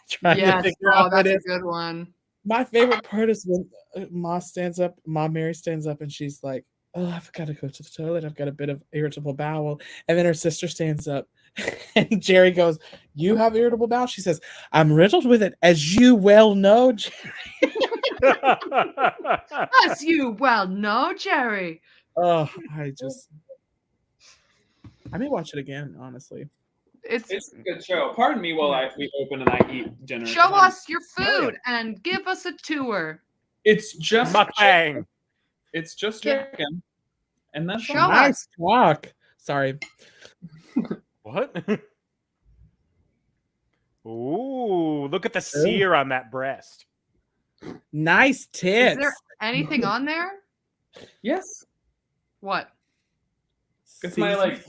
trying to figure out what that's it a is. good one. My favorite part is when Mom Mary stands up and she's like, "Oh, I've got to go to the toilet. I've got a bit of irritable bowel." And then her sister stands up and Jerry goes, "You have irritable bowel?" She says, "I'm riddled with it, as you well know, Jerry." As you well know, Jerry. Oh, I may watch it again, honestly. It's a good show. Pardon me while we open and I eat dinner. show us your food and give us a tour. It's just mukbang. It's just chicken. And that's Show nice talk. Sorry. What? Ooh, look at the sear on that breast. Nice tits. Is there anything on there? Yes. What? It's my like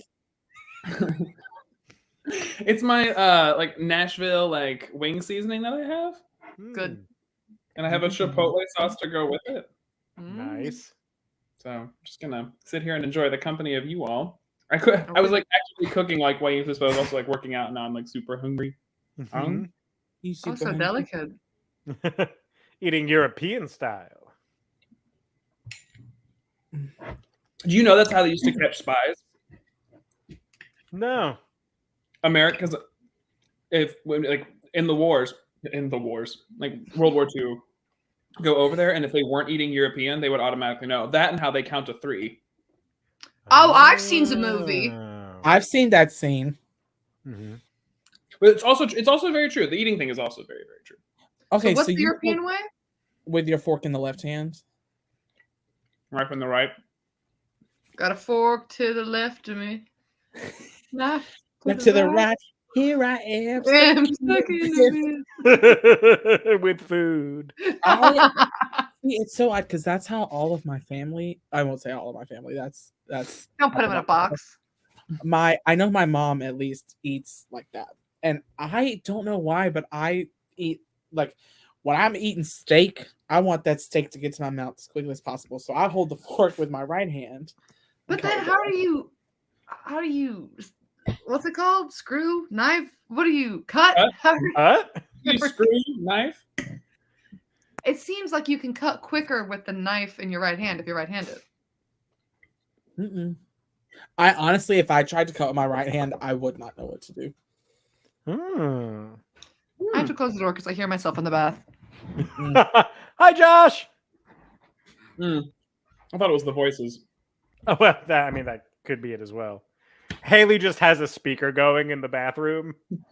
it's my like Nashville like wing seasoning that I have. Good. And I have a chipotle sauce to go with it. Nice. So I'm just gonna sit here and enjoy the company of you all. I was like actually cooking like while you was also like working out, and now I'm like super hungry. So delicate. Eating European style. Do you know that's how they used to catch spies? No. America's like in the wars, like World War II, go over there, and if they weren't eating European, they would automatically know that, and how they count to 3. Oh, I've seen the movie. I've seen that scene. But it's also very true. The eating thing is also very, very true. Okay, so what's the European way? With your fork in the left hand. Right from the right. Got a fork to the left of me. Knife to the right. Here I am. With food. It's so odd because that's how all of my family. I won't say all of my family. That's. Don't put them in a box. I know my mom at least eats like that, and I don't know why, but I eat like when I'm eating steak. I want that steak to get to my mouth as quickly as possible, so I hold the fork with my right hand. But then, how do you? What's it called? Screw? Knife? What do you cut? You screw knife? It seems like you can cut quicker with the knife in your right hand if you're right-handed. I honestly, if I tried to cut with my right hand, I would not know what to do. I have to close the door because I hear myself in the bath. Hi, Josh. I thought it was the voices. Oh, well, that could be it as well. Haley just has a speaker going in the bathroom. It's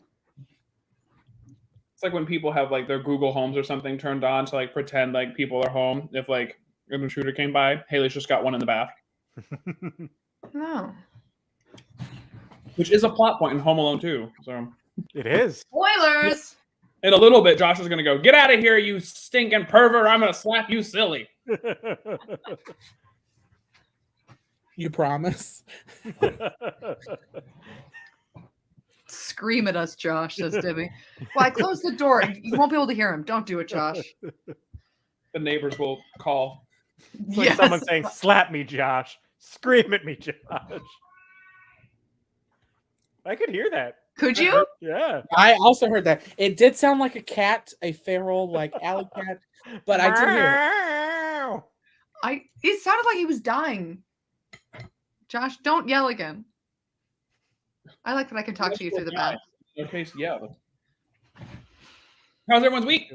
like when people have like their Google Homes or something turned on to like pretend like people are home. If like an intruder came by, Haley's just got one in the bath. No. Which is a plot point in Home Alone 2. So it is. Spoilers. In a little bit, Josh is going to go, "Get out of here, you stinking pervert! I'm going to slap you silly." You promise? Scream at us, Josh, says Debbie. Well, I closed the door. You won't be able to hear him. Don't do it, Josh. The neighbors will call. It's like someone saying, "Slap me, Josh. Scream at me, Josh." I could hear that. Could you? Yeah. I also heard that. It did sound like a cat, a feral, like alley cat, but I did hear it. It sounded like he was dying. Josh, don't yell again. I like that I can talk to you through the bath. In case, yeah. How's everyone's week?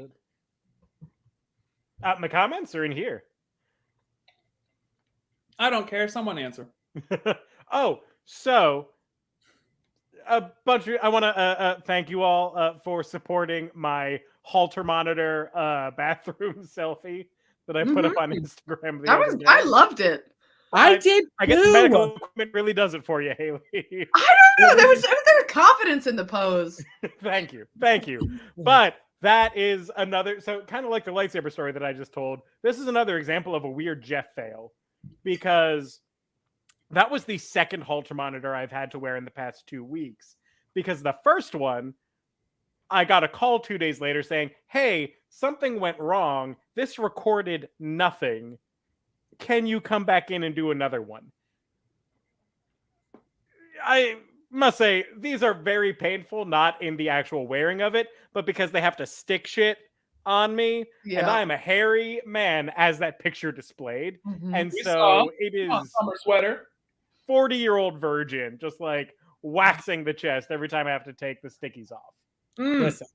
Out in the comments or in here? I don't care. Someone answer. So a bunch of I want to thank you all for supporting my halter monitor bathroom selfie that I put up on Instagram. I loved it. I did. I guess medical equipment really does it for you, Haley. I don't know. There was confidence in the pose. Thank you. But that is another. So kind of like the lightsaber story that I just told. This is another example of a weird Jeff fail, because that was the second halter monitor I've had to wear in the past 2 weeks. Because the first one, I got a call 2 days later saying, "Hey, something went wrong. This recorded nothing. Can you come back in and do another one?" I must say, these are very painful, not in the actual wearing of it, but because they have to stick shit on me. Yeah. And I'm a hairy man, as that picture displayed. Mhm. And We saw. so it Come on, is summer sweater. 40-year-old virgin, just like waxing the chest every time I have to take the stickies off. Listen,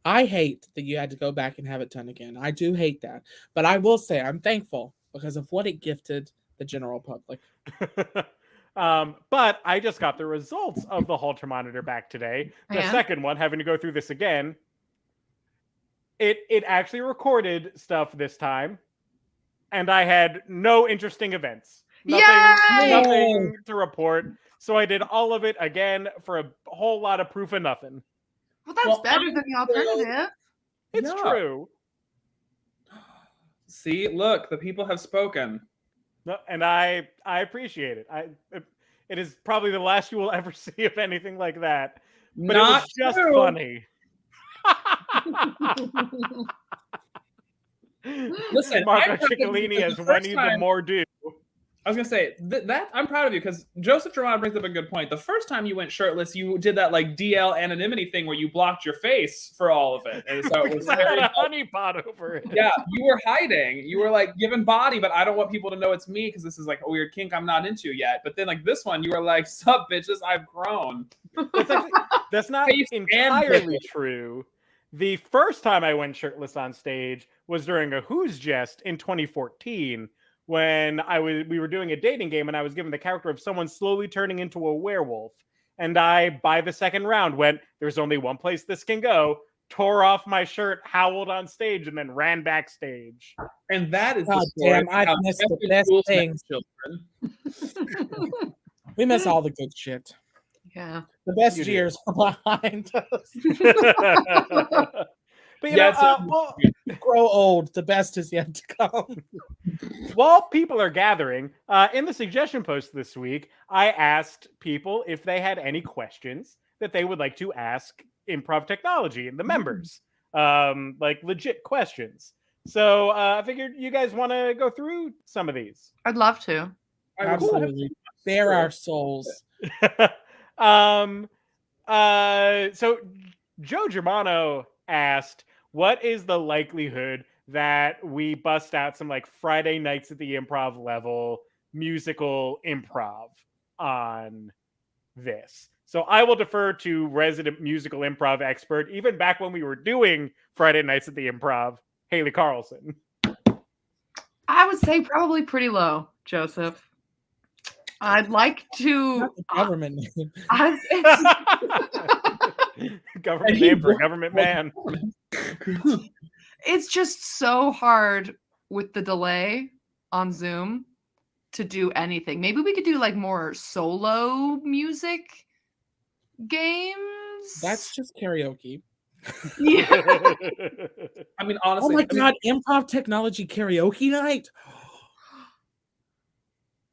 I hate that you had to go back and have it done again. I do hate that. But I will say I'm thankful because of what it gifted the general public. But I just got the results of the Halter monitor back today. The And? second one, having to go through this again. It actually recorded stuff this time, and I had no interesting events. Yay! Nothing to report. So I did all of it again for a whole lot of proof of nothing. Well, that's better than the alternative. It's true. See, look, the people have spoken. No, and I appreciate it. It is probably the last you will ever see of anything like that. But Not it was just true. funny. Listen, Marco I'm proud of you Ciccolini because as the Winnie first the time- Mordu. I was gonna say that I'm proud of you because Joseph Germano brings up a good point. The first time you went shirtless, you did that like DL anonymity thing where you blocked your face for all of it, and so it was Because I had very a honeypot over it. yeah. You were hiding. You were like giving body, but I don't want people to know it's me because this is like a weird kink I'm not into yet. But then like this one, you were like, "Sup, bitches, I've grown." That's not Face and entirely nipple. true. The first time I went shirtless on stage was during a Who's Jest in 2014 when we were doing a dating game and I was given the character of someone slowly turning into a werewolf. And I, by the second round, went, "There's only one place this can go," tore off my shirt, howled on stage, and then ran backstage. And that is God the story damn, I've of how missed the Jeffrey best Jules met things. children. We miss all the good shit. Yeah. The best You do. years are behind us. But you Yeah, know, Grow old. The best is yet to come. while people are gathering, in the suggestion post this week, I asked people if they had any questions that they would like to ask Improv Technology and the members, like legit questions. So I figured you guys want to go through some of these. I'd love to. Absolutely. Bare our souls. So Joe Germano asked, what is the likelihood that we bust out some like Friday nights at the improv level musical improv on this? So I will defer to resident musical improv expert, even back when we were doing Friday nights at the improv, Haley Carlson. I would say probably pretty low, Joseph. I'd like to. Not the government name. Government name for a government man. It's just so hard with the delay on Zoom to do anything. Maybe we could do like more solo music games. That's just karaoke. Yeah. I mean, Oh honestly, my I mean, god, Improv Technology karaoke night.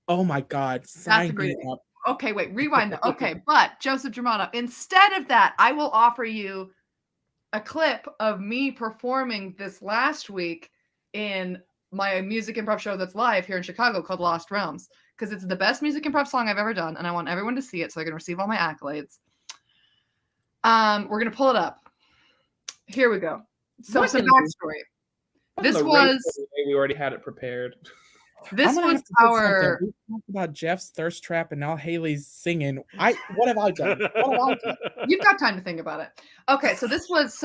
Oh my god, sign a great me up. Okay, wait, rewind. Okay, but Joseph Germano, instead of that, I will offer you a clip of me performing this last week in my music improv show that's live here in Chicago called Lost Realms, because it's the best music improv song I've ever done, and I want everyone to see it so I can receive all my accolades. We're gonna pull it up. Here we go. So some backstory. This was we already had it prepared. this I'm gonna was have to put our something. We talked about Jeff's thirst trap and now Haley's singing. What have I done? What have I done? You've got time to think about it. Okay, so this was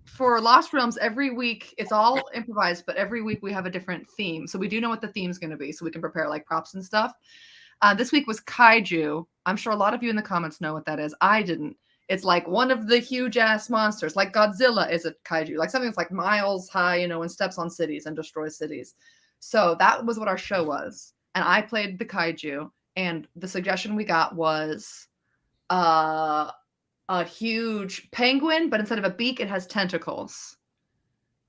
for Lost Realms, every week it's all improvised, but every week we have a different theme. So we do know what the theme's going to be, so we can prepare like props and stuff. This week was kaiju. I'm sure a lot of you in the comments know what that is. I didn't. It's like one of the huge ass monsters, like Godzilla is a kaiju, like something that's like miles high, and steps on cities and destroys cities. So that was what our show was. And I played the kaiju. And the suggestion we got was a huge penguin, but instead of a beak, it has tentacles.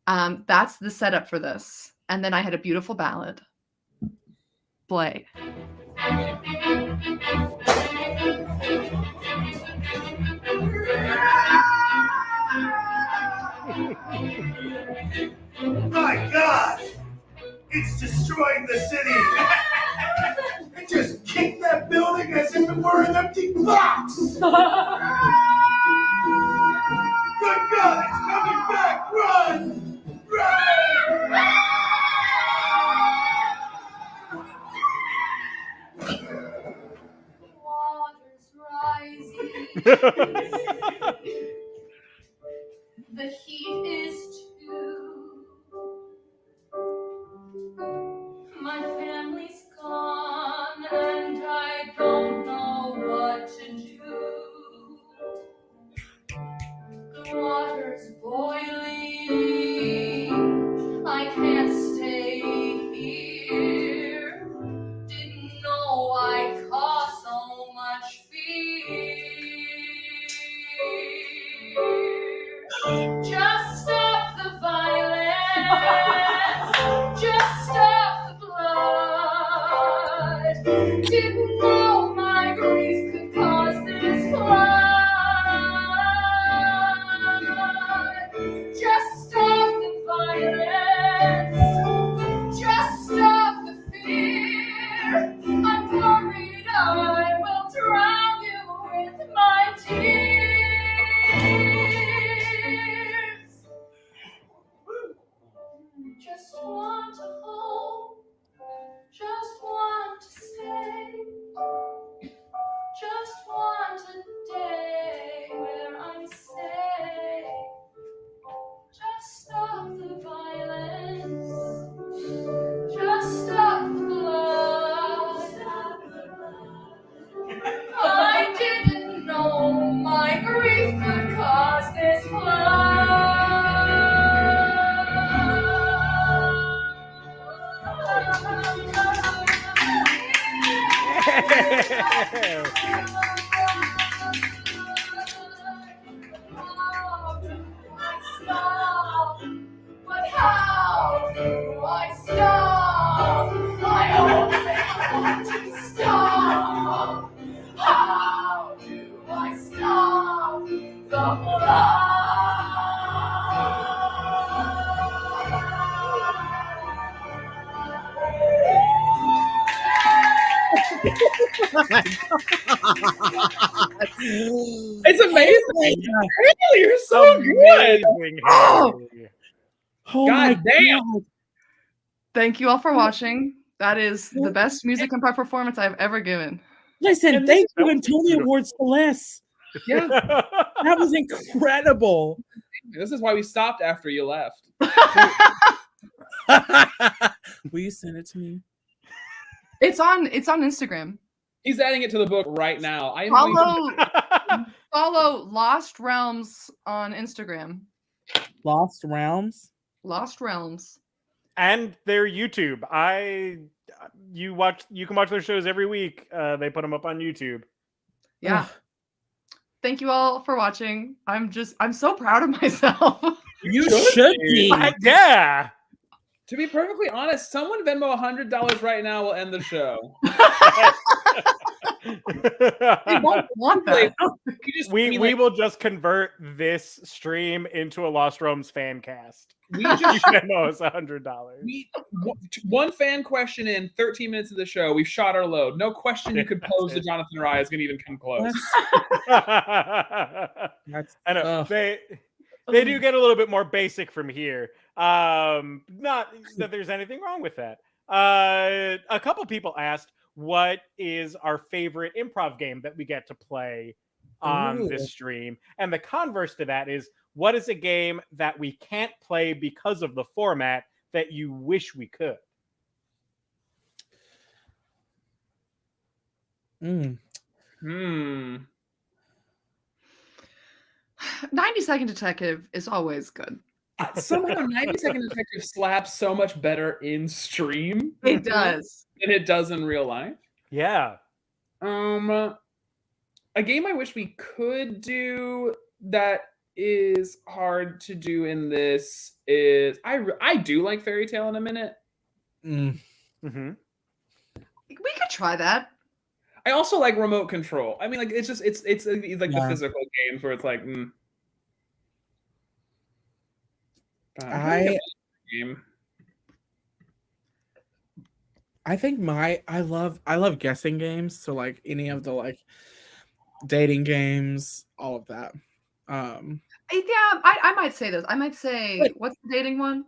That's the setup for this. And then I had a beautiful ballad. Play. My God! It's destroying the city! It just kicked that building as if it like we're an empty box! Good God, it's coming back! Run! Run! Water's rising. The heat is too. My family's gone and I don't know what to do. The water's boiling. I can't stay here. Didn't know I'd cause so much fear. Just stop the violence. Just stop the blood. Didn't know my grief could cause this flood. Just stop the violence. Just stop the fear. I'm worried I will drown you with my tears. Just want to hold, just want to stay, just want a day where I'm safe. Just stop the violence, just stop the blood. I didn't know my grief could cause this But how do I stop? I only want to stop. How do I stop the blood? It's amazing. Haley, you're so good. Amazing, Oh. Haley. Oh God my damn. God. Thank you all for watching. That is the best music improv performance I've ever given. Listen, And thank that you, was Antonio beautiful. Awards Celeste. Yeah, That was incredible. this is why we stopped after you left. Will you send it to me? It's on Instagram. He's adding it to the book right now. I am going to- Follow Lost Realms on Instagram. Lost Realms. Lost Realms. And their YouTube. You can watch their shows every week. They put them up on YouTube. Yeah. Ugh. Thank you all for watching. I'm so proud of myself. You should be. Yeah. To be perfectly honest, someone Venmo $100 right now will end the show. I don't want that. we will just convert this stream into a Lost Realms fan cast. We You just Venmo us $100. one fan question in 13 minutes of the show. We've shot our load. No question you could pose to Jonathan or I is going to even come close. That's, I know ugh. they do get a little bit more basic from here. Not that there's anything wrong with that. A couple people asked, what is our favorite improv game that we get to play on this stream? And the converse to that is, what is a game that we can't play because of the format that you wish we could? 90-Second Detective is always good. Somehow 90-Second Detective slaps so much better in stream. It does. Than it does in real life. Yeah. A game I wish we could do that is hard to do in this is I do like Fairy Tale in a Minute. Mm-hmm. We could try that. I also like Remote Control. I mean, like it's like the physical games where it's like. I I think I love guessing games. So like any of the like dating games, all of that. Yeah, I might say those. I might say, Wait. what's the dating one?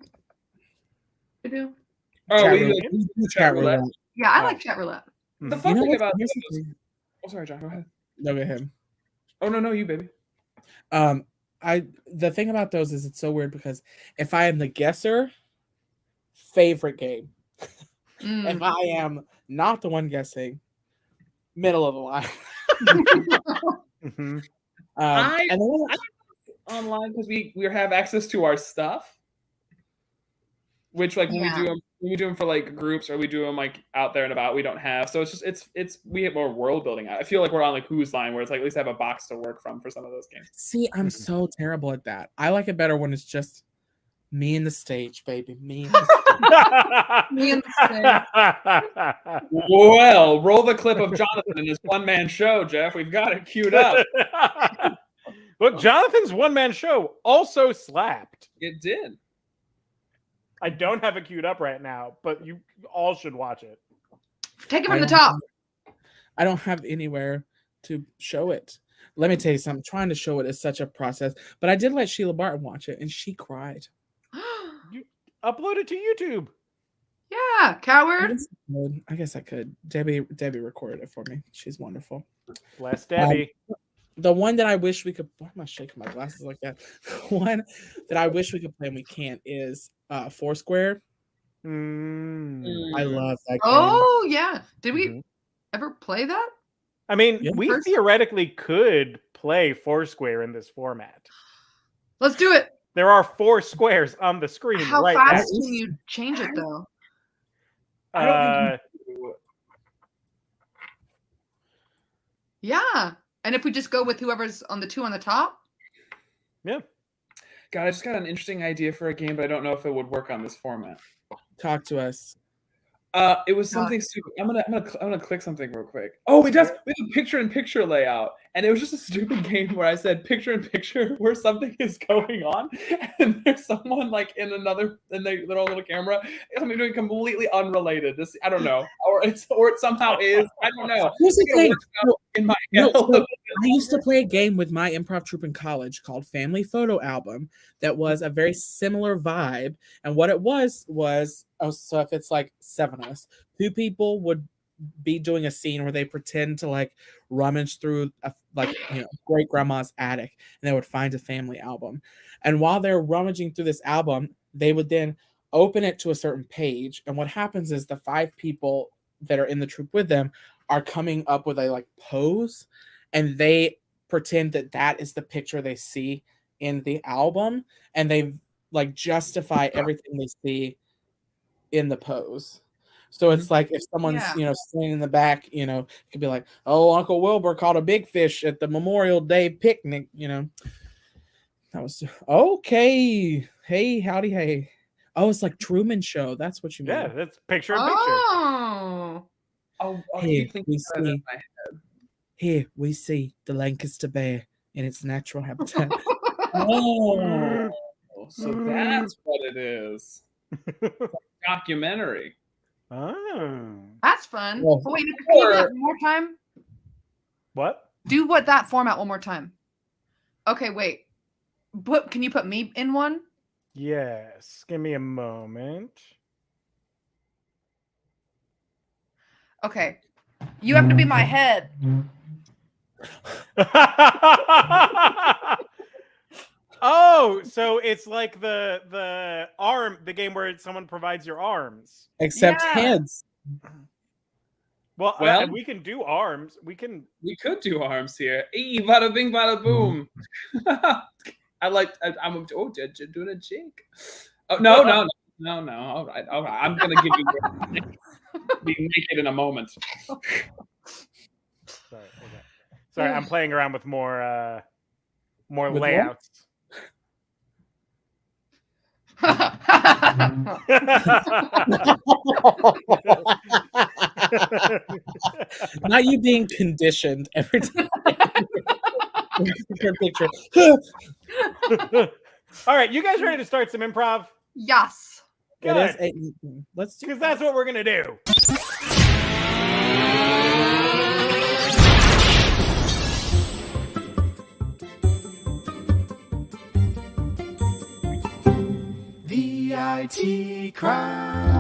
We do? Oh, Chat we roulette. do Chat roulette. Yeah, I Oh. like chat roulette. The Mhm. fun thing what's- about here's the those. thing. Oh, sorry, John. Go ahead. Look at him. Oh no, you baby. The thing about those is it's so weird because if I am the guesser, favorite game. Mm. If I am not the one guessing, middle of the line. Mhm. I- and then Online because we have access to our stuff, which like when Yeah. we do them for like groups or we do them like out there and about, we don't have. So it's we have more world building. I feel like we're on like Who's Line where it's like at least have a box to work from for some of those games. see, I'm so terrible at that. I like it better when it's just me and the stage, baby. Me and the stage. Me and the Well, roll the clip of Jonathan in his one-man show, Jeff. We've got it queued up. Look, Jonathan's one-man show also slapped. It did. I don't have it queued up right now, but you all should watch it. Take it I from the don't top. I don't have anywhere to show it. Let me tell you something. Trying to show it is such a process. But I did let Sheila Barton watch it, and she cried. Upload it to YouTube. Yeah, coward. I guess I could. Debbie recorded it for me. She's wonderful. Bless Debbie. The one that I wish we could. Why am I shaking my glasses like that? The one that I wish we could play and we can't is Foursquare. Mm. I love that game. Oh yeah. Did we Mhm. ever play that? I mean, Yeah. we First- theoretically could play Foursquare in this format. Let's do it. There are 4 squares on the screen How right fast now. can you change it though? I now. don't think you do. Yeah. And if we just go with whoever's on the 2 on the top? Yeah. God, I just got an interesting idea for a game, but I don't know if it would work on this format. Talk to us. It was something stupid. I'm gonna click something real quick. Oh, it does. We have a picture-in-picture layout, and it was just a stupid game where I said picture-in-picture where something is going on, and there's someone like in their own little camera, something doing completely unrelated. This I don't know, or it somehow is. I don't know. Here's the It's gonna thing. work out in my No, head a so little I used to play a game with my improv troupe in college called Family Photo Album that was a very similar vibe. And what it was so if it's like 7 of us, 2 people would be doing a scene where they pretend to like rummage through great grandma's attic, and they would find a family album. And while they're rummaging through this album, they would then open it to a certain page. And what happens is the 5 people that are in the troupe with them are coming up with a like pose, and they pretend that is the picture they see in the album, and they like justify everything they see in the pose. So it's like if someone's standing in the back, it could be like, oh, Uncle Wilbur caught a big fish at the Memorial Day picnic. That was okay. Hey, howdy, hey. Oh, it's like Truman Show. That's what you mean. Yeah, that's picture-in-picture. Oh. I'll Here keep thinking we about it in see. my head. Here we see the Lancaster bear in its natural habitat. Oh, So that's what it is. Documentary. Oh. That's fun. Well, Oh, wait, can you do that one more time? What? Do that format one more time. Okay, wait. Can you put me in one? Yes. Give me a moment. Okay. You have to be my head. Oh, so it's like the game where someone provides your arms. except Yeah. heads. Well, we can do arms. We could do arms here. Hey, bada bing, bada boom. I'm doing a jig. Oh no. All right. I'm gonna give you be naked in a moment. Sorry, I'm playing around with more With what? layouts. Not you being conditioned every time. Picture. All right, you guys ready to start some improv? Yes. It is. Let's do Because that's what we're gonna do. IT crowd.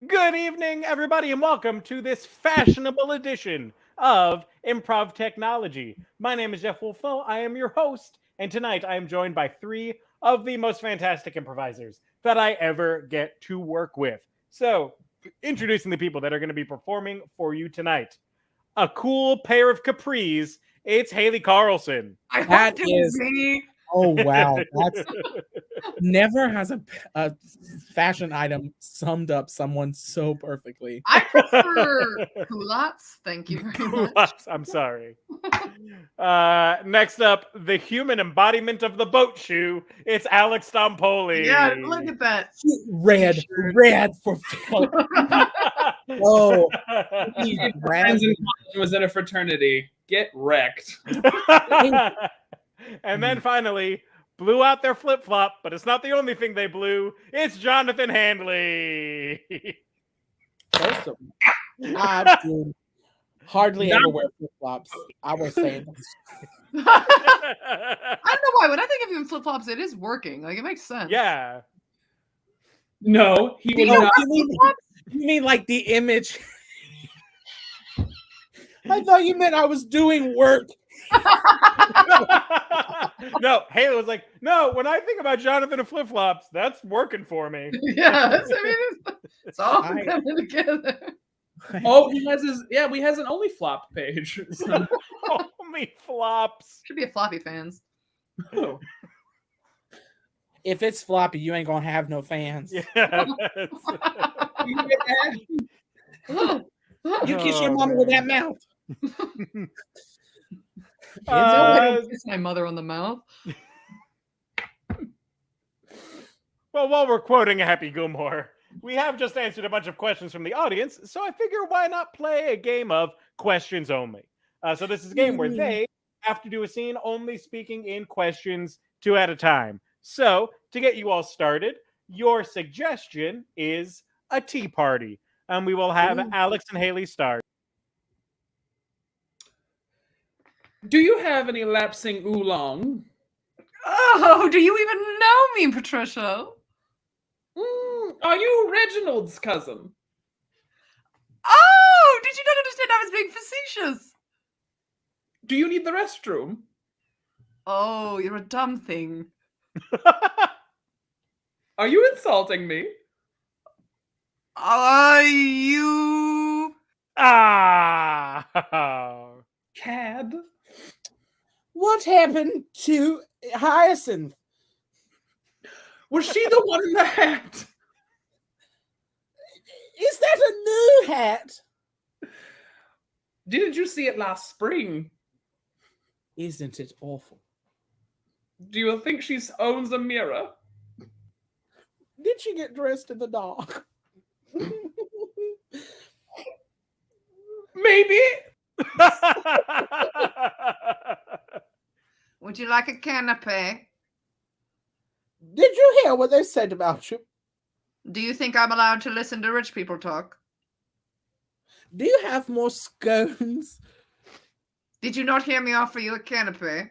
Good evening, everybody, and welcome to this fashionable edition of Improv Technology. My name is Jeff Wolfo. I am your host, and tonight I am joined by three of the most fantastic improvisers that I ever get to work with. So, introducing the people that are going to be performing for you tonight. A cool pair of capris. It's Haley Carlson. I That hope it was is- me. Oh wow, that's never has a fashion item summed up someone so perfectly. I prefer culottes. Thank you very much. I'm sorry. Next up, the human embodiment of the boat shoe. It's Alex Stompoli. Yeah, look at that. Red for Phil. Oh, he's Friends in red. college was in a fraternity. Get wrecked. And then finally, blew out their flip-flop, but it's not the only thing they blew. It's Jonathan Handley. First of all, I do hardly ever wear flip flops. I was saying, I don't know why. When I think of even flip flops, it is working. Like it makes sense. Yeah. No, he would oh, not. you mean like the image? I thought you meant I was doing work. No, Haley was like, no, when I think about Jonathan and flip-flops, that's working for me. Yes, I mean it's all I- coming together. Oh, he has his we has an only flop page. So- Only flops. Should be a floppy fans. Oh. If it's floppy, you ain't gonna have no fans. Yeah. You get that? You kiss Oh, your mama with that man. mouth. I kiss my mother on the mouth. Well, while we're quoting Happy Gilmore, we have just answered a bunch of questions from the audience, so I figure why not play a game of questions only. So this is a game where they have to do a scene only speaking in questions 2 at a time. So to get you all started, your suggestion is a tea party. And we will have Alex and Haley start. Do you have any lapsing oolong? Oh, do you even know me, Patricia? Are you Reginald's cousin? Oh, did you not understand I was being facetious? Do you need the restroom? Oh, you're a dumb thing. Are you insulting me? Are you? Ah! Cad? What happened to Hyacinth? Was she the one in the hat? Is that a new hat? Didn't you see it last spring? Isn't it awful? Do you think she owns a mirror? Did she get dressed in the dark? Maybe. Would you like a canapé? Did you hear what they said about you? Do you think I'm allowed to listen to rich people talk? Do you have more scones? Did you not hear me offer you a canapé?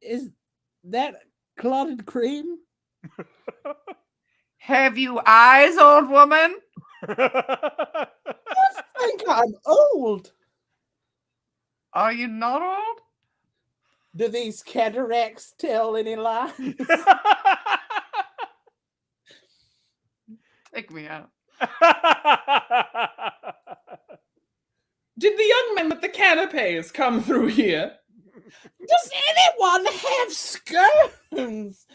Is that clotted cream? Have you eyes, old woman? I think I'm old. Are you not old? Do these cataracts tell any lies? Take me out. Did the young man with the canapes come through here? Does anyone have scones?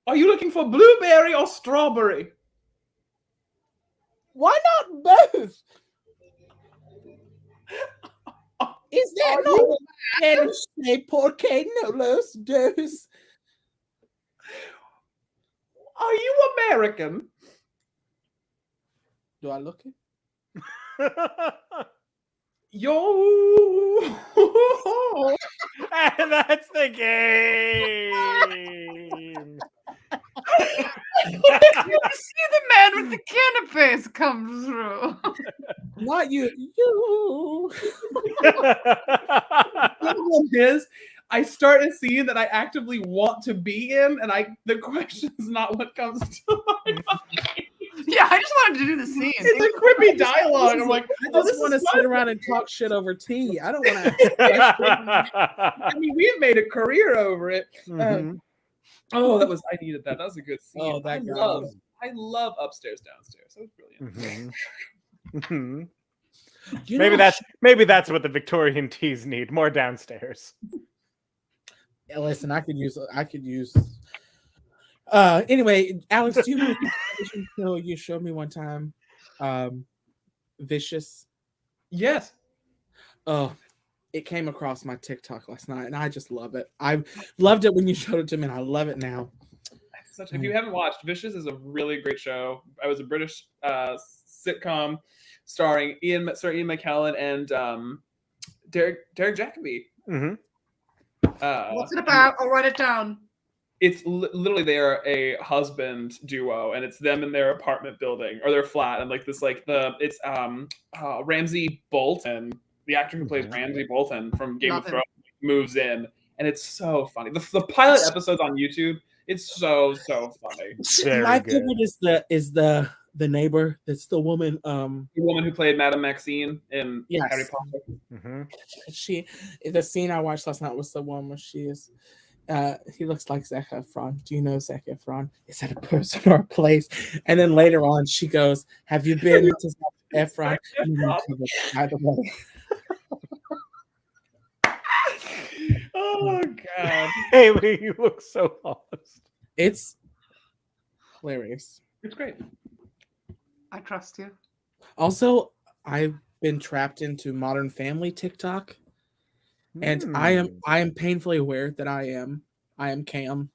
Are you looking for blueberry or strawberry? Why not both? Is that not what Spanish say, porque no los dos? Are you American? Do I look it? Yo! And that's the game. You see the man with the canapes come through. Not you. You. The problem is, I start a scene that I actively want to be in, and the question is not what comes to mind. Yeah, I just wanted to do the scene. It's a quippy dialogue. I'm like, I oh, just this want to is sit fun. around and talk shit over tea. I don't want to ask questions. I mean, we've made a career over it. Mhm. Oh, I needed that. That was a good scene. Oh, that I love upstairs, downstairs. That was brilliant. Mhm. You Maybe know, maybe that's what the Victorian teas need, more downstairs. listen, I could use. Anyway, Alex, do you remember the television show you showed me one time? Vicious. Yes. Oh, it came across my TikTok last night, and I just love it. I loved it when you showed it to me, and I love it now. If you haven't watched, Vicious is a really great show. It was a British sitcom starring Sir Ian McKellen and Derek Jacobi. Mm-hmm. What's it about? I'll write it down. It's literally they are a husband duo, and it's them in their apartment building or their flat, and it's Ramsay Bolton, the actor who plays Ramsay Bolton from Game of Thrones, moves in, and it's so funny. The pilot episode's on YouTube. It's so funny. My favorite is the neighbor. That's the woman. The woman who played Madame Maxine in Harry Potter. Mm-hmm. The scene I watched last night was the one where she is. He looks like Zac Efron. Do you know Zac Efron? Is that a person or a place? And then later on, she goes, "Have you been to Zac Efron?" By the way. Oh God, Haley, you look so lost. It's hilarious. It's great. I trust you. Also, I've been trapped into Modern Family TikTok, and I am painfully aware that I am Cam.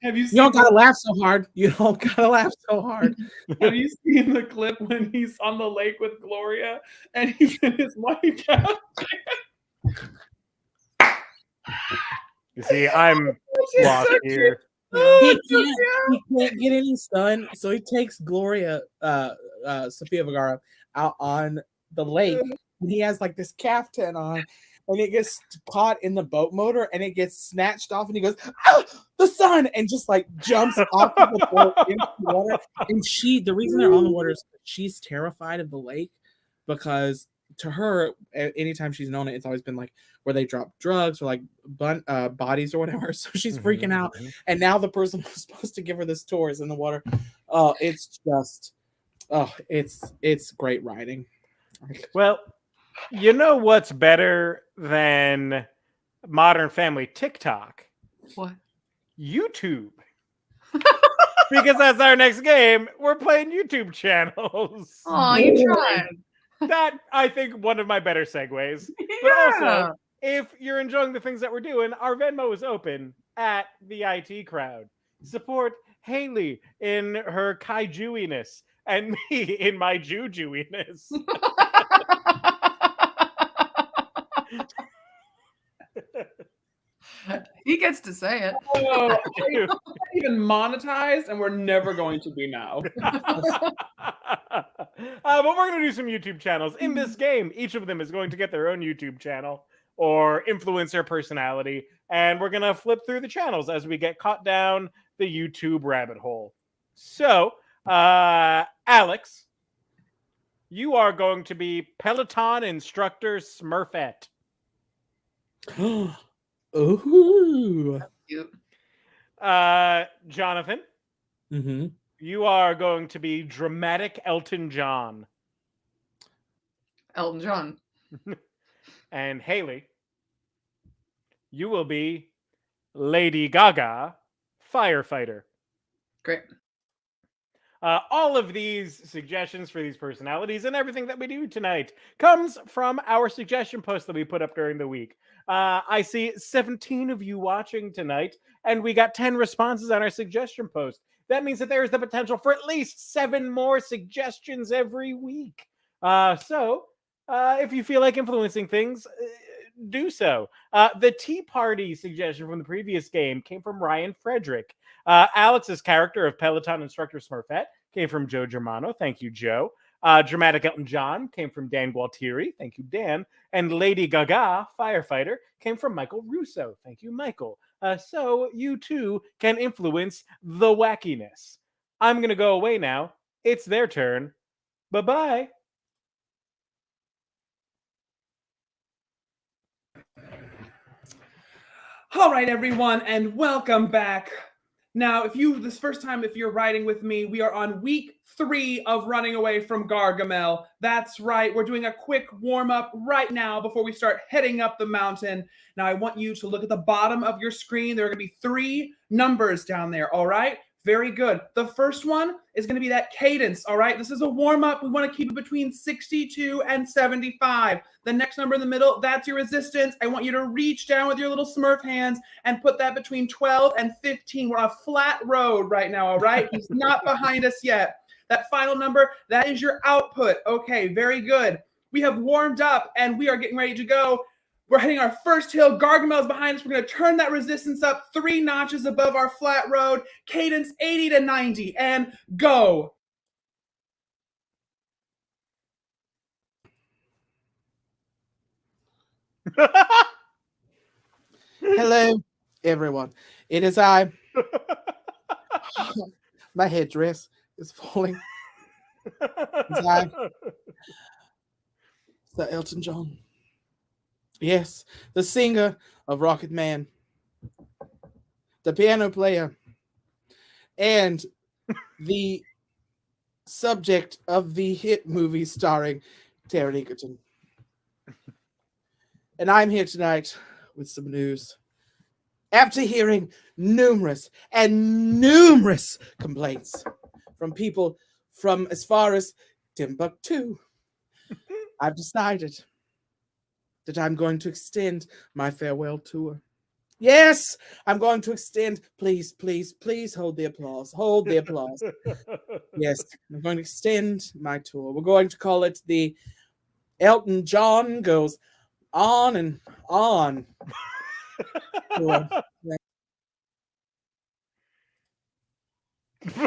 Have you You don't gotta laugh so hard. You don't gotta laugh so hard. Have you seen the clip when he's on the lake with Gloria and he's in his white gown? You see, I'm lost so here. He can't get any sun, so he takes Gloria, Sofia Vergara, out on the lake, and he has like this caftan on, and it gets caught in the boat motor, and it gets snatched off, and he goes, "Ah, the sun!" and just like jumps off of the boat into the water. And the reason they're on the water is she's terrified of the lake, because to her, anytime she's known it, it's always been like where they drop drugs or like bodies or whatever. So she's freaking out. And now the person who's supposed to give her this tour is in the water. Oh, it's just, it's great writing. Well, you know what's better than Modern Family TikTok? What? YouTube. Because that's our next game. We're playing YouTube channels. Oh, you tried. That, I think, one of my better segues. But also, if you're enjoying the things that we're doing, our Venmo is open at the IT Crowd. Support Haley in her kaiju-iness and me in my juju-iness. He gets to say it. Oh, we're not even monetized, and we're never going to be now. But we're going to do some YouTube channels. In this game, each of them is going to get their own YouTube channel or influencer personality, and we're going to flip through the channels as we get caught down the YouTube rabbit hole. So, Alex, you are going to be Peloton instructor Smurfette. Ooh. Cute. Jonathan, Mm-hmm. you are going to be dramatic Elton John. Elton John. And Haley, you will be Lady Gaga, firefighter. Great. All of these suggestions for these personalities and everything that we do tonight comes from our suggestion post that we put up during the week. I see 17 of you watching tonight, and we got 10 responses on our suggestion post. That means that there is the potential for at least 7 more suggestions every week. So if you feel like influencing things, do so. The Tea Party suggestion from the previous game came from Ryan Frederick. Alex's character of Peloton instructor Smurfette came from Joe Germano. Thank you, Joe. Dramatic Elton John came from Dan Gualtieri. Thank you, Dan. And Lady Gaga, Firefighter, came from Michael Russo. Thank you, Michael. So you too can influence the wackiness. I'm going to go away now. It's their turn. Bye-bye. All right, everyone, and welcome back. Now, if you're riding with me, we are on week 3 of running away from Gargamel. That's right. We're doing a quick warm-up right now before we start heading up the mountain. Now, I want you to look at the bottom of your screen. There are going to be 3 numbers down there, all right? Very good. The first one is going to be that cadence, all right? This is a warm-up. We want to keep it between 62 and 75. The next number in the middle, that's your resistance. I want you to reach down with your little Smurf hands and put that between 12 and 15. We're on a flat road right now, all right? He's not behind us yet. That final number, that is your output. Okay, very good. We have warmed up and we are getting ready to go. We're hitting our first hill. Gargamel is behind us. We're going to turn that resistance up 3 notches above our flat road. Cadence 80 to 90 and go. Hello, everyone. It is I. My headdress is falling. It's I, Sir Elton John. Yes, the singer of Rocket Man, the piano player, and the subject of the hit movie starring Taron Egerton. And I'm here tonight with some news. After hearing numerous complaints from people from as far as Timbuktu, I've decided that I'm going to extend my farewell tour. Yes, I'm going to extend. Please, please, please hold the applause. Hold the applause. Yes, I'm going to extend my tour. We're going to call it the Elton John Goes On and On tour.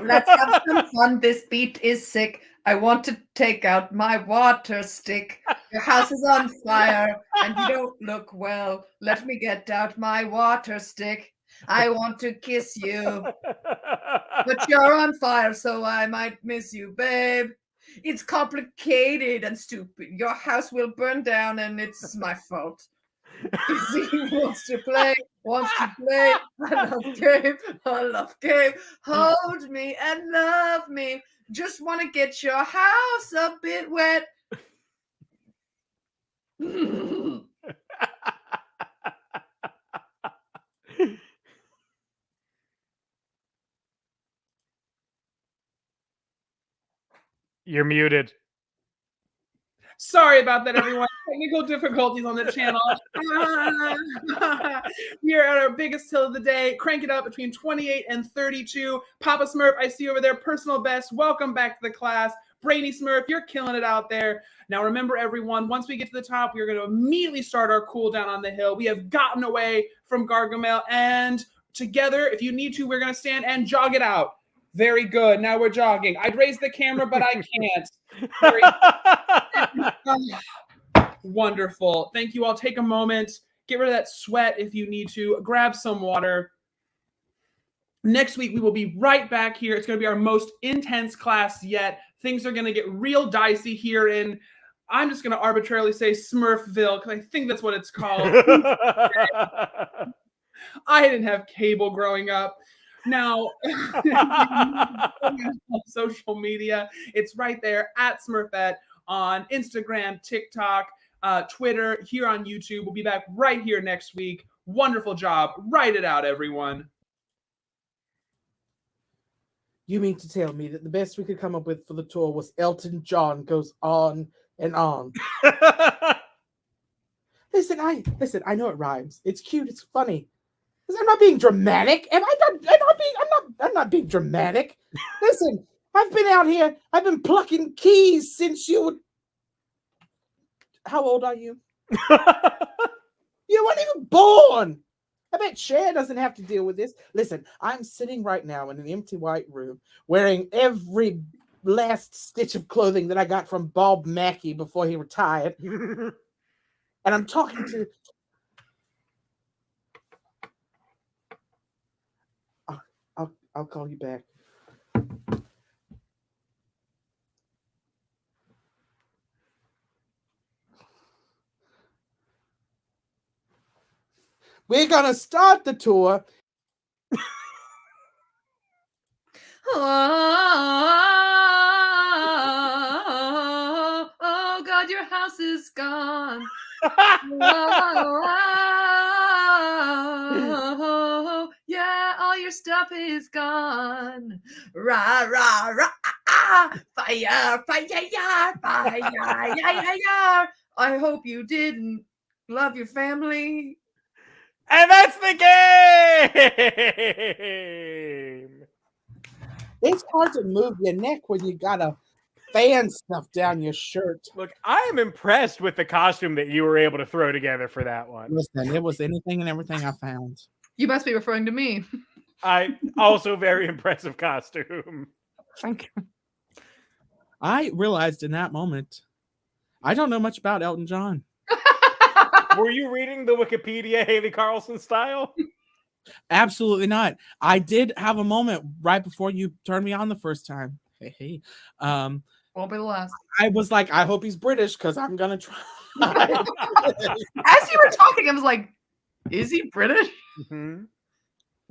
Let's have some fun. This beat is sick. I want to take out my water stick. Your house is on fire and you don't look well. Let me get out my water stick. I want to kiss you, but you're on fire, so I might miss you, babe. It's complicated and stupid. Your house will burn down and it's my fault. He wants to play. I love game. Hold me and love me. Just want to get your house a bit wet. You're muted. Sorry about that, everyone. Technical difficulties on the channel. We are at our biggest hill of the day. Crank it up between 28 and 32. Papa Smurf, I see you over there. Personal best. Welcome back to the class. Brainy Smurf, you're killing it out there. Now remember, everyone, once we get to the top, we're going to immediately start our cool down on the hill. We have gotten away from Gargamel, and together, if you need to, we're going to stand and jog it out. Very good. Now we're jogging. I'd raise the camera, but I can't. Very wonderful. Thank you all. Take a moment. Get rid of that sweat if you need to. Grab some water. Next week, we will be right back here. It's going to be our most intense class yet. Things are going to get real dicey here in, I'm just going to arbitrarily say Smurfville, because I think that's what it's called. I didn't have cable growing up. Now, on social media, it's right there at Smurfette on Instagram, TikTok, Twitter, here on YouTube. We'll be back right here next week. Wonderful job. Write it out, everyone. You mean to tell me that the best we could come up with for the tour was Elton John Goes On and On? Listen, I know it rhymes. It's cute. It's funny. I'm not being dramatic. I'm not being dramatic. Listen, I've been out here. I've been plucking keys since you were. How old are you? You weren't even born. I bet Cher doesn't have to deal with this. Listen, I'm sitting right now in an empty white room wearing every last stitch of clothing that I got from Bob Mackey before he retired. And I'm talking to... I'll call you back. We're gonna start the tour. Oh God, your house is gone. Oh, yeah, all your stuff is gone. Rah, rah, rah, fire, fire, fire, fire, fire. I hope you didn't love your family. And that's the game. It's hard to move your neck when you got a fan stuff down your shirt. Look, I am impressed with the costume that you were able to throw together for that one. Listen, it was anything and everything I found. You must be referring to me. I also very impressive costume. Thank you. I realized in that moment, I don't know much about Elton John. Were you reading the Wikipedia Haley Carlson style? Absolutely not. I did have a moment right before you turned me on the first time. Hey. Won't be the last. I was like, I hope he's British because I'm gonna try. As you were talking, I was like, is he British? Mm-hmm.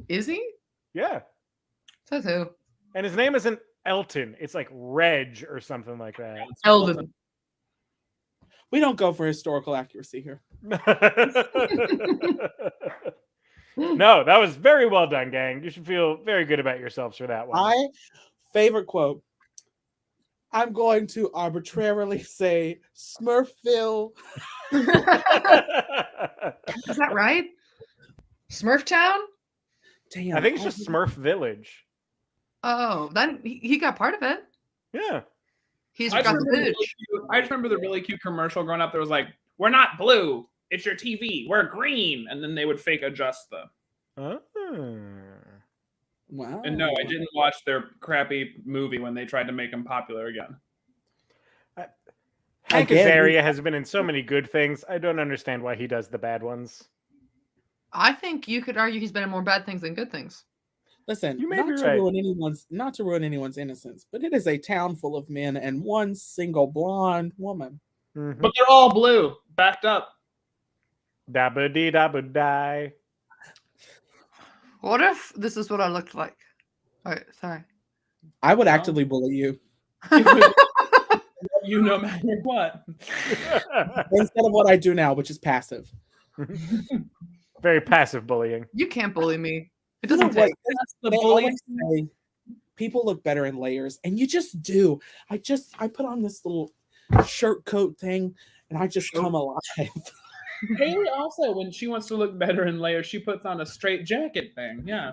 Is he? Yeah. Says who? And his name isn't Elton. It's like Reg or something like that. Eldon. We don't go for historical accuracy here. No, that was very well done, gang. You should feel very good about yourselves for that one. My favorite quote. I'm going to arbitrarily say Smurfville. Is that right? Smurftown? Damn. I think it's just Smurf Village. Oh, then he got part of it. Yeah. He's I got just, the remember the pooch. I just remember the really cute commercial growing up that was like, we're not blue, it's your TV, we're green. And then they would fake adjust them. Wow. And no, I didn't watch their crappy movie when they tried to make him popular again. Hank Again, Azaria has been in so many good things. I don't understand why he does the bad ones. I think you could argue he's been in more bad things than good things. Listen, You may not be to right. ruin anyone's innocence, but it is a town full of men and one single blonde woman. Mm-hmm. But they're all blue, backed up. Dabba dee dabba die. What if this is what I looked like? All right, sorry. I would actively bully you You no matter what. instead of what I do now, which is passive. Very passive bullying. You can't bully me. It You know doesn't what? take. That's the They bully. always say people look better in layers, and you just do. I put on this little shirt coat thing, and I just come alive. Haley also, when she wants to look better in layers, she puts on a straight jacket thing. Yeah.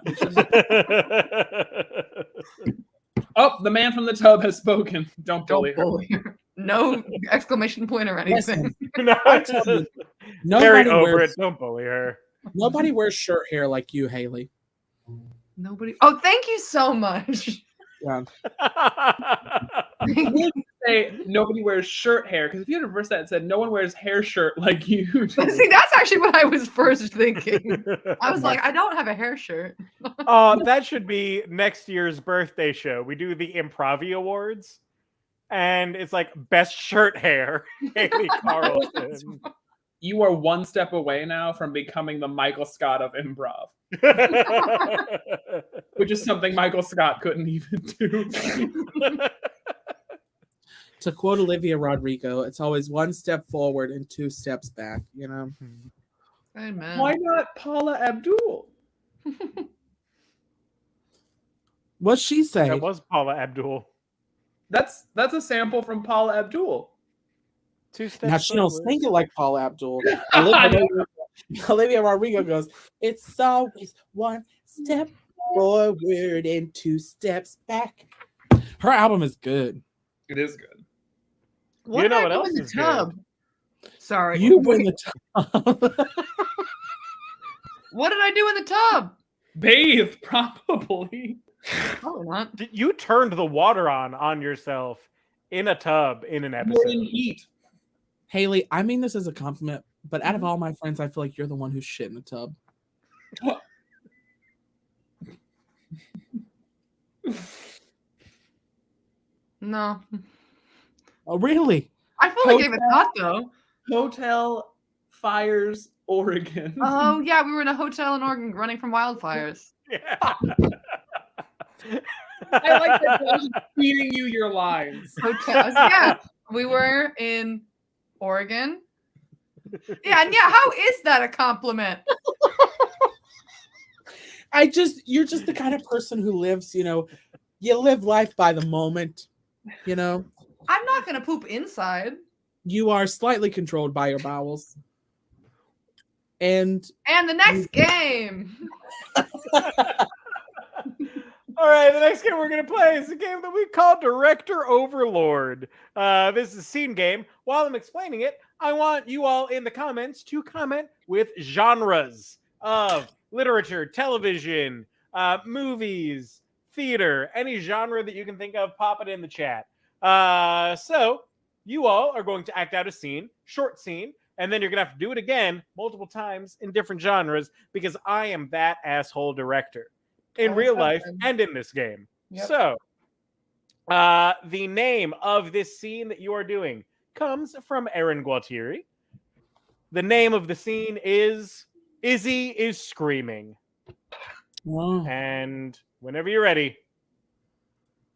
Oh, the man from the tub has spoken. Don't bully Don't her. bully her. No exclamation point or anything. Listen, No, I tell you, Very nobody over wears it. Don't bully her. nobody wears shirt hair like you, Haley. Nobody. Oh, thank you so much. Yeah. You wouldn't say nobody wears shirt hair, because if you had reversed that and said no one wears hair shirt like you do. See, that's actually what I was first thinking. I was like, I don't have a hair shirt. That should be next year's birthday show. We do the Improv Awards, and it's like best shirt hair, Haley Carlson. You are one step away now from becoming the Michael Scott of improv, which is something Michael Scott couldn't even do. To quote Olivia Rodrigo, it's always one step forward and two steps back, you know? Amen. Why not Paula Abdul? What'd she say? That was Paula Abdul. That's a sample from Paula Abdul. Two steps. Now she don't forward. sing it like Paula Abdul. I Olivia Rodrigo goes, it's always one step forward and two steps back. Her album is good. It is good. What You know did I what do else in the is good? tub? Sorry. You win the top. What did I do in the tub? Bathe, probably. Probably not. You turned the water on yourself in a tub in an More episode. in heat. Haley, I mean this as a compliment, but out of all my friends, I feel like you're the one who's shit in the tub. No. Oh, really? I fully gave it thought though. Hotel Fires, Oregon. Oh yeah, we were in a hotel in Oregon running from wildfires. Yeah. I like that I was feeding you your lines. Hotels. Yeah, we were in Oregon. Yeah, and yeah, how is that a compliment? You're just the kind of person who lives, you live life by the moment, I'm not gonna poop inside. You are slightly controlled by your bowels. And the next game. All right, the next game we're going to play is a game that we call Director Overlord. This is a scene game. While I'm explaining it, I want you all in the comments to comment with genres of literature, television, movies, theater, any genre that you can think of, pop it in the chat. So you all are going to act out a scene, short scene, and then you're going to have to do it again multiple times in different genres because I am that asshole director in real life and in this game. Yep. So the name of this scene that you are doing comes from Aaron Gualtieri. The name of the scene is Izzy is Screaming. oh, And whenever you're ready,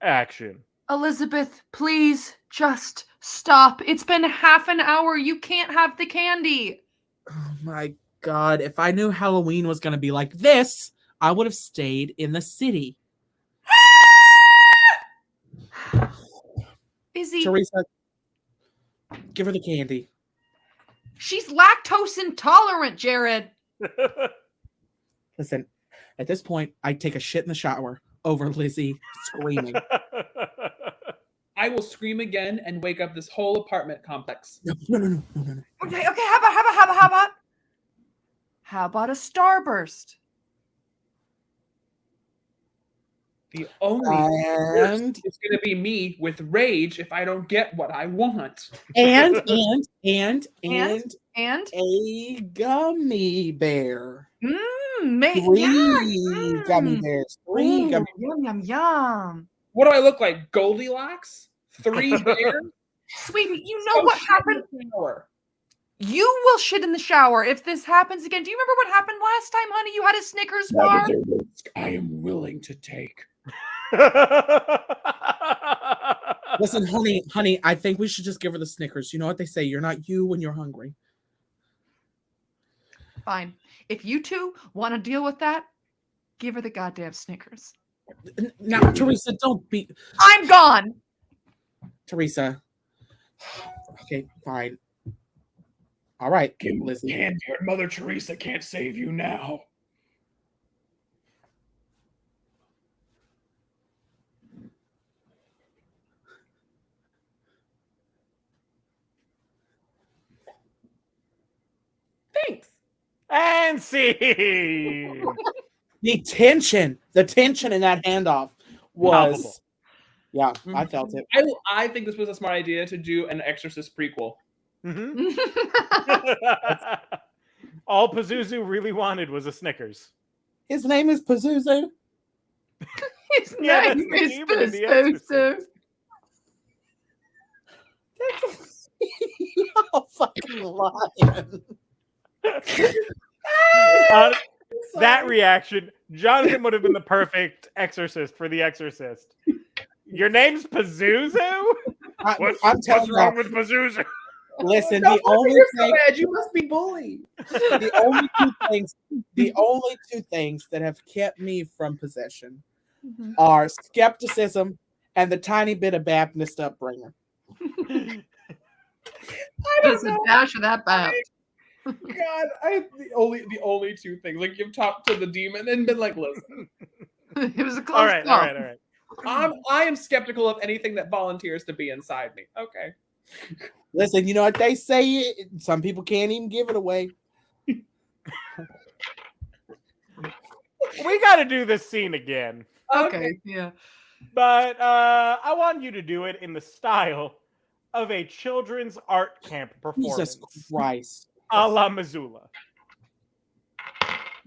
action. Elizabeth, please just stop. It's been half an hour. You can't have the candy. oh my God. If I knew Halloween was going to be like this, I would have stayed in the city. Izzy, Teresa, give her the candy. she's lactose intolerant, Jared. Listen, at this point, I'd take a shit in the shower over Lizzie screaming. I will scream again and wake up this whole apartment complex. No. Okay, how about a starburst? The only And is going to be me with rage if I don't get what I want. and And? a gummy bear. Three Gummy bears. Three gummy bears. Yum. What do I look like? Goldilocks? 3 bears? Sweetie, you know what happened? Shower. You will shit in the shower if this happens again. Do you remember what happened last time, honey? You had a Snickers bar. That is a risk I am willing to take. Listen, honey, I think we should just give her the Snickers. You know what they say? You're not you when you're hungry. Fine. If you two want to deal with that, give her the goddamn Snickers. Now, Teresa, don't be... I'm gone. Teresa. Okay, fine. All right, Lizzie. Candy or Mother Teresa can't save you now. Thanks. And see. The tension in that handoff was... Palpable. Yeah, I felt it. I think this was a smart idea to do an Exorcist prequel. Mhm. All Pazuzu really wanted was a Snickers. His name is Pazuzu. His Yeah, name that's the is demon in The Pazuzu. That's y'all fucking lying. That reaction, Jonathan would have been the perfect exorcist for The Exorcist. Your name's Pazuzu? I'm telling you, with Pazuzu? listen, No the only wonder you're so thing, bad. You must be bullied. the only two things that have kept me from possession are skepticism and the tiny bit of Baptist upbringing. Just a dash of that bad. God, the only two things. Like you've talked to the demon and been like, listen, It was a close All right. call. I am skeptical of anything that volunteers to be inside me. Okay. Listen, you know what they say? Some people can't even give it away. We got to do this scene again. Okay, yeah. But I want you to do it in the style of a children's art camp performance, Jesus Christ. a la Missoula,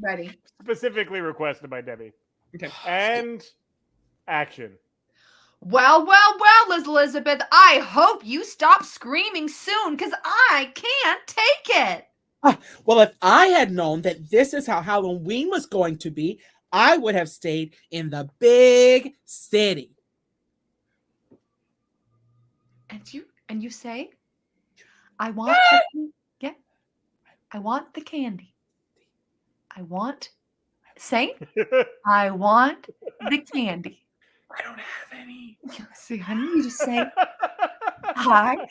Ready. specifically requested by Debbie. Okay. And action. Well, well, well, Elizabeth, I hope you stop screaming soon because I can't take it. Well, if I had known that this is how Halloween was going to be, I would have stayed in the big city. And you say, I want I want the candy. I want I want the candy. I don't have any. See, honey, you just say I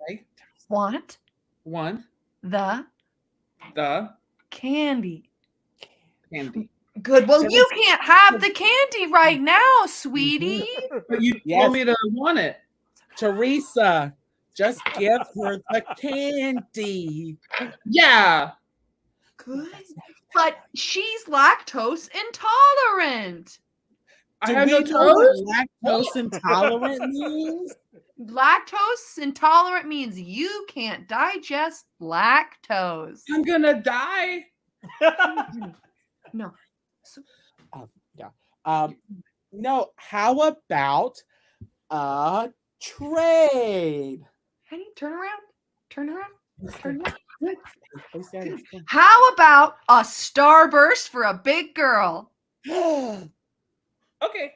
Right? want One, the the candy. candy. Good. Well, So you can't have the candy right now, sweetie. But you Yes. told me to want it. Teresa, just give her the candy. Yeah. Good. But she's lactose intolerant. I Do have we no know toes. what lactose intolerant means? Lactose intolerant means you can't digest lactose. I'm gonna die. No. No, how about a trade? Honey, turn around. Turn around. Turn around. Good. Please, Daddy, come How about a starburst for a big girl? on. Okay.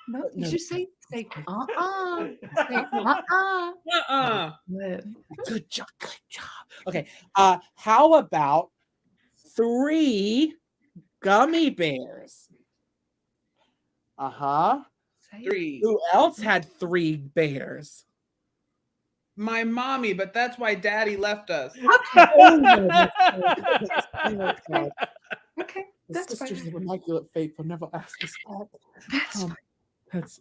No, you No. should say uh-uh. Say uh-uh. Good. Good job, good job. Okay, how about 3 gummy bears? Uh-huh. Say it. 3. Who else had 3 bears? My mommy, but that's why Daddy left us. Oh, no, that's oh, God. Okay, The that's sisters fine. of immaculate faith will never ask us back. That's Um,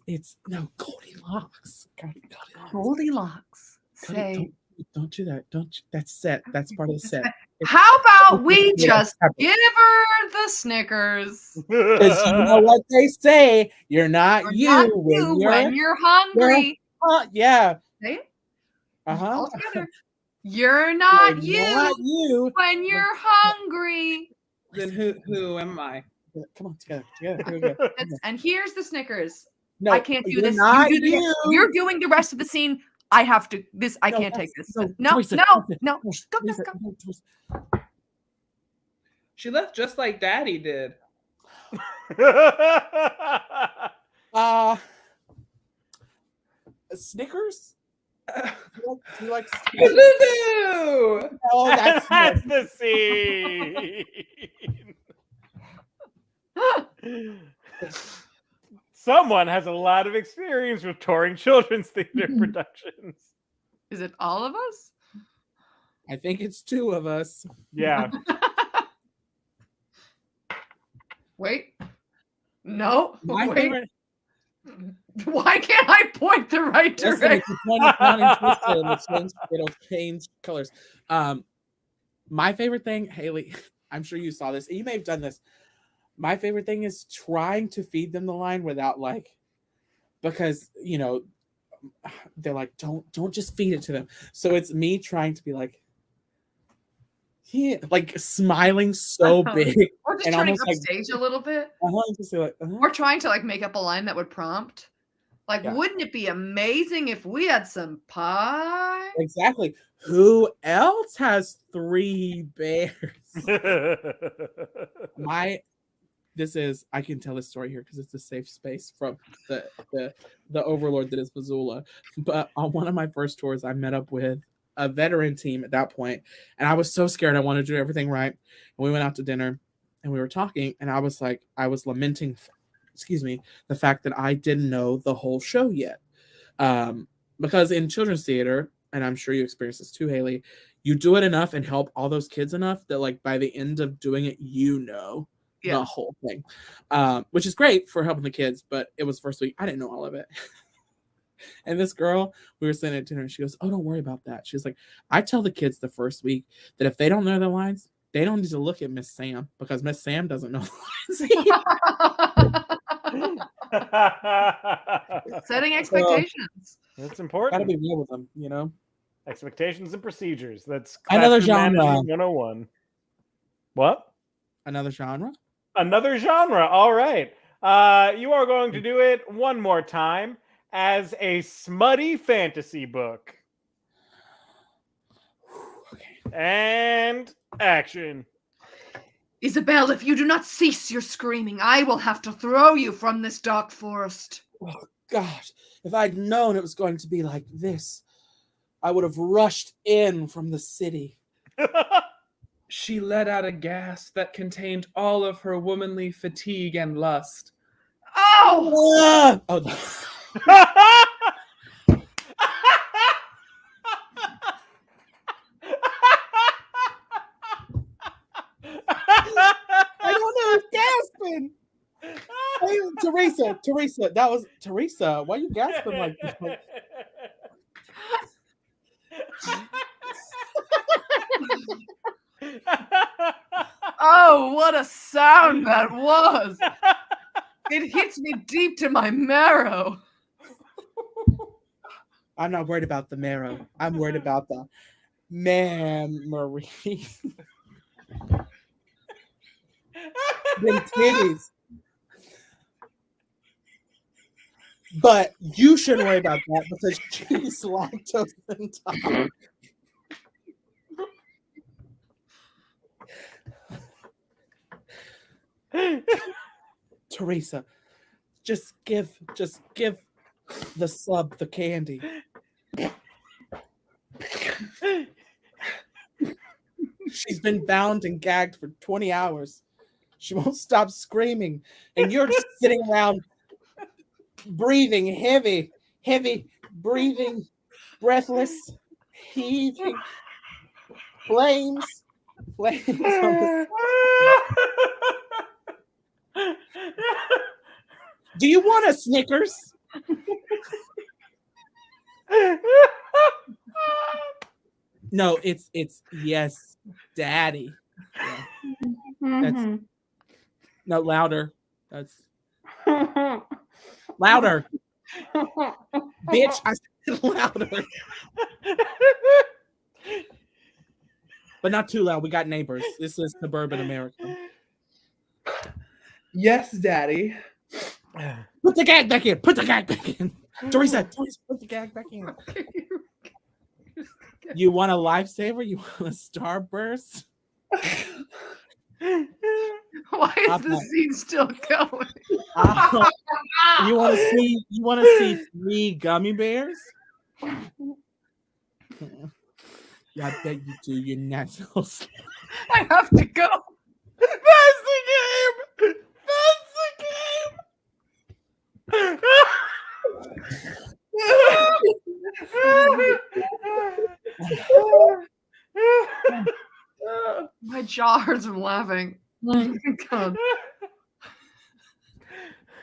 it's no Goldilocks. Goldilocks. Goldilocks. Goldilocks. Say, Don't do that. That's set. That's part of the set. how about we Yeah, just pepper. give her the Snickers? Because you know what they say, you're not You're not when you you're when you're hungry. yeah. Say it Uh-huh. all together. You're not You're you not you. when you're hungry. Then who am I? Come on, together. Here we go. And here's the Snickers. No, I can't do you're this. Not You do the, you. You're doing the rest of the scene. I have to. I No, can't take this. no, No, Teresa, no, Teresa, no. Teresa, Go, Teresa, go, go. no, Teresa. She left just like Daddy did. Snickers? Do you like Boo! Oh, that's That's the scene. Someone has a lot of experience with touring children's theater productions. Is it all of us? I think it's 2 of us. Yeah. Wait. No. My Wait. favorite Why can't I point the right Listen, direction? if you point it down and twist it, it'll change colors. My favorite thing, Haley, I'm sure you saw this. You may have done this. My favorite thing is trying to feed them the line without because they're like, don't just feed it to them. So it's me trying to be like, yeah, like smiling so big. Or just and turning almost like- upstage a little bit. Just be like, Or trying to make up a line that would prompt. Yeah. Wouldn't it be amazing if we had some pie? Exactly. Who else has 3 bears? I can tell this story here because it's a safe space from the overlord that is Missoula. But on one of my first tours, I met up with a veteran team at that point, and I was so scared. I wanted to do everything right. And we went out to dinner, and we were talking, and I was lamenting, the fact that I didn't know the whole show yet, because in children's theater, and I'm sure you experience this too, Haley, you do it enough and help all those kids enough that by the end of doing it, the whole thing, which is great for helping the kids. But it was first week, I didn't know all of it. And this girl, we were sitting at dinner, and she goes, "Oh, don't worry about that." She's like, "I tell the kids the first week that if they don't know their lines, They don't need to look at Miss Sam because Miss Sam doesn't know the lines. Setting expectations. That's Gotta important. be real with them, you know. Expectations and procedures. That's Another classroom genre. management 101. What? Another genre. Another genre. All right. You are going to do it one more time as a smutty fantasy book. Okay. And action. Isabel, if you do not cease your screaming, I will have to throw you from this dark forest. Oh gosh, if I'd known it was going to be like this, I would have rushed in from the city. She let out a gasp that contained all of her womanly fatigue and lust. Oh! Ah! Oh, I don't know who's gasping. Hey, Teresa, that was Teresa. Why are you gasping like this? Like, Oh, what a sound that was! It hits me deep to my marrow. I'm not worried about the marrow. I'm worried about the memory. Them titties. But you shouldn't worry about that because she's lactose intolerant. Teresa, just give the sub the candy. She's been bound and gagged for 20 hours. She won't stop screaming. And you're just sitting around breathing heavy, breathing, breathless, heaving, flames on the- Do you want a Snickers? No, it's yes, daddy. Yeah. That's no louder. That's louder. Bitch, I said louder. But not too loud. We got neighbors. This is suburban America. Yes, Daddy. Put the gag back in. Put the gag back in. Teresa, put the gag back in. You want a lifesaver? You want a starburst? Why is the scene still going? You want to see 3 gummy bears? Yeah, I bet you do. You're natural. I have to go. That's the game. That's the game. My jaw hurts from laughing. God.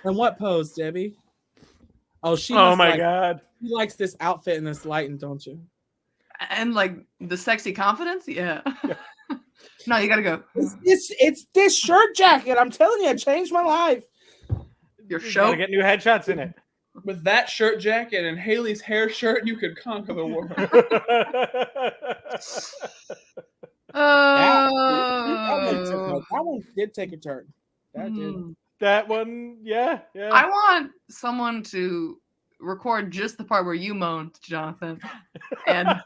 And what pose, Debbie? Oh, she. Oh must my like, god. She likes this outfit and this lighting, don't you? And like the sexy confidence? Yeah. No, you gotta go. It's this shirt jacket. I'm telling you, it changed my life. Your You show. gotta get new headshots in it. With that shirt jacket and Haley's hair shirt, you could conquer the world. That one did take a turn. That did. That one, yeah. I want someone to record just the part where you moaned, Jonathan. And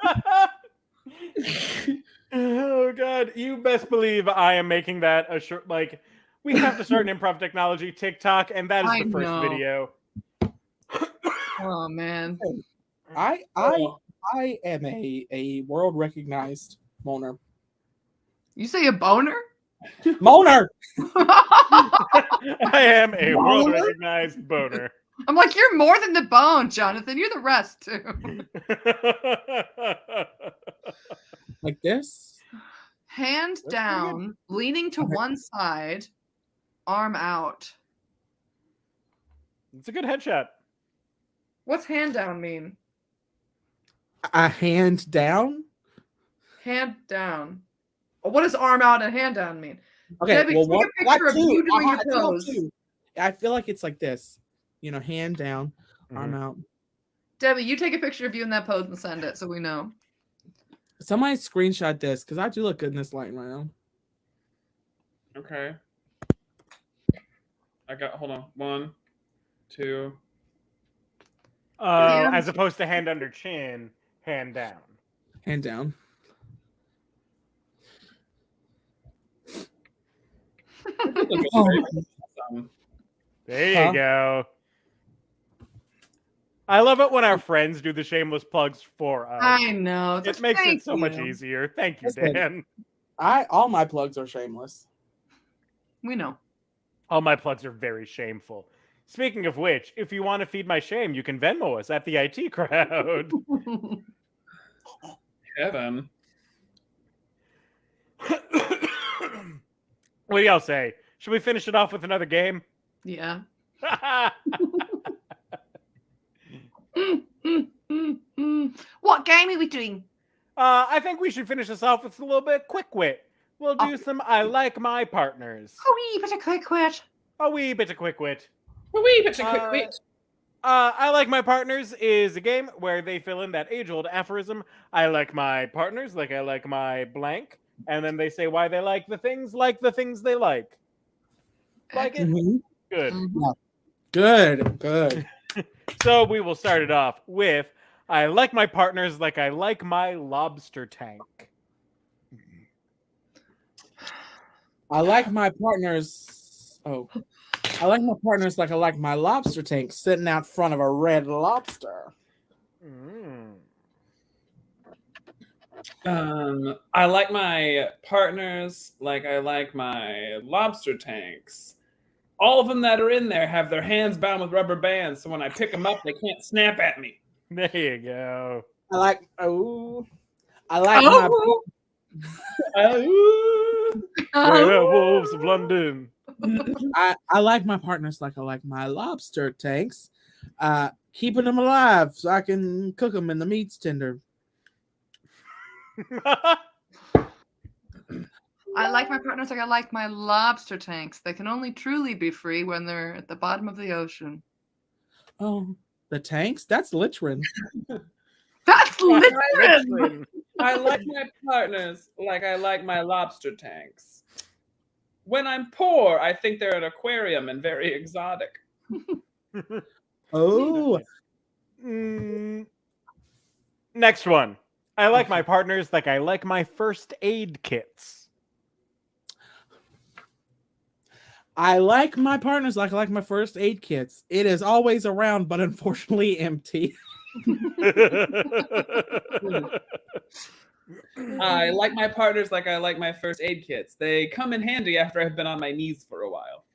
oh god, you best believe I am making that a short. Like, we have to start an Improv Technology TikTok, and that is I the first know. video. oh man. I am a world recognized moaner. You say a boner? Moaner. I am a world Boner? recognized boner. I'm like, you're more than the bone, Jonathan. You're the rest too. Like this. Hand pretty down, leaning to Okay. one side, arm out. It's a good headshot. What's hand down mean? A hand down. Hand down. What does arm out and hand down mean? Okay, Debbie, well, take what? a picture of you doing I your got pose. two. I feel like it's like this, hand down, arm out. Debbie, you take a picture of you in that pose and send it so we know. Somebody screenshot this because I do look good in this light right now. Okay. Hold on. 1, 2. As opposed to hand under chin, hand down. Hand down. There you go. I love it when our friends do the shameless plugs for us. I know. It makes it so much easier. Thank you, Listen, Dan. All my plugs are shameless. We know. All my plugs are very shameful. Speaking of which, if you want to feed my shame, you can Venmo us at the IT Crowd. Kevin. What do y'all say? Should we finish it off with another game? Yeah. What game are we doing? I think we should finish this off with a little bit of quick wit. We'll do some I like my partners. A wee bit of quick wit. A wee bit of quick wit. A wee bit of quick wit. I like my partners is a game where they fill in that age-old aphorism. I like my partners like I like my blank, and then they say why they like the things they like. Like it? Mhm. Good. Good. So we will start it off with I like my partners like I like my lobster tank. I like my partners. I like my partners like I like my lobster tank sitting out front of a red lobster. I like my partners like I like my lobster tanks. All of them that are in there have their hands bound with rubber bands, so when I pick them up, they can't snap at me. There you go. I like my Werewolves of London. I like my partners like I like my lobster tanks, keeping them alive so I can cook them and the meat's tender. I like my partners like I like my lobster tanks. They can only truly be free when they're at the bottom of the ocean. Oh, the tanks? That's Litrin. That's Litrin! I like my partners like I like my lobster tanks. When I'm poor, I think they're an aquarium and very exotic. Oh. Next one. I like my partners like I like my first aid kits. I like my partners like I like my first aid kits. It is always around, but unfortunately empty. I like my partners like I like my first aid kits. They come in handy after I've been on my knees for a while.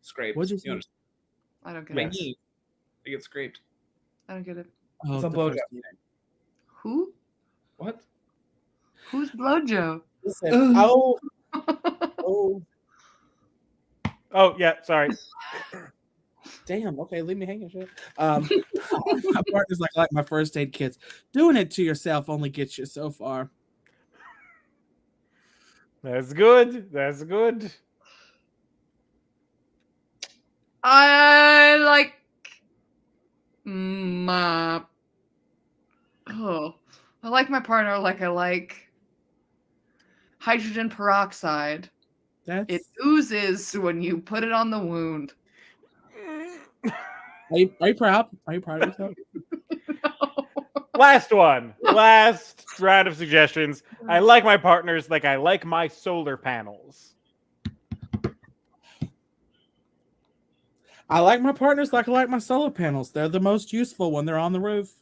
Scraped. What'd you say? I don't get My it. knees. They get scraped. I don't get it. Oh, It's a the blowjob. first- Who? What? Who's Blowjo? Listen, oh, Oh, yeah, sorry. damn. Okay, leave me hanging. Shit. My partners like my first aid kits. Doing it to yourself only gets you so far. That's good. That's good. I like my I like my partner like I like hydrogen peroxide. That's It oozes when you put it on the wound. Are you proud? Are you proud of yourself? Last one. Last round of suggestions. I like my partners like I like my solar panels. I like my partners like I like my solar panels. They're the most useful when they're on the roof.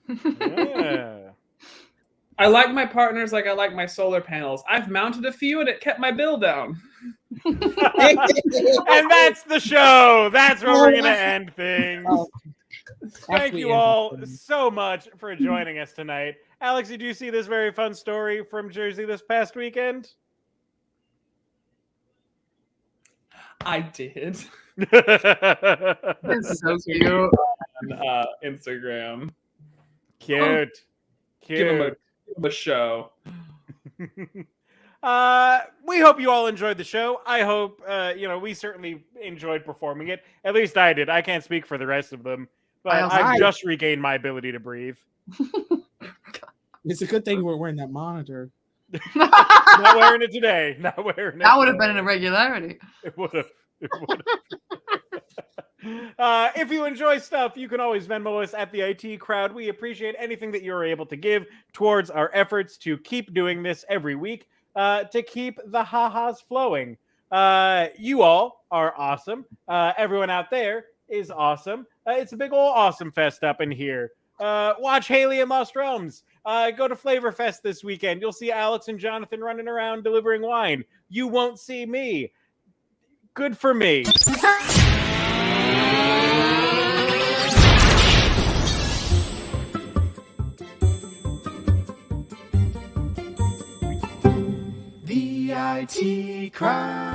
Yeah. I like my partners like I like my solar panels. I've mounted a few and it kept my bill down. And that's the show. That's where we're going to end things. Thank you all so much for joining us tonight. Alex, did you see this very fun story from Jersey this past weekend? I did. It's so cute. On Instagram. Cute. Give him Cute. of a show. We hope you all enjoyed the show. I hope, we certainly enjoyed performing it. At least I did. I can't speak for the rest of them, but I've just regained my ability to breathe. It's a good thing we're wearing that monitor. Not wearing it today. Not wearing it. That would have been an irregularity. It would have. If you enjoy stuff, you can always Venmo us at the IT Crowd. We appreciate anything that you're able to give towards our efforts to keep doing this every week, to keep the ha-has flowing. You all are awesome. Everyone out there is awesome. It's a big old awesome fest up in here. Watch Haley and Lost Realms. Go to Flavor Fest this weekend. You'll see Alex and Jonathan running around delivering wine. You won't see me. Good for me. The IT Crowd.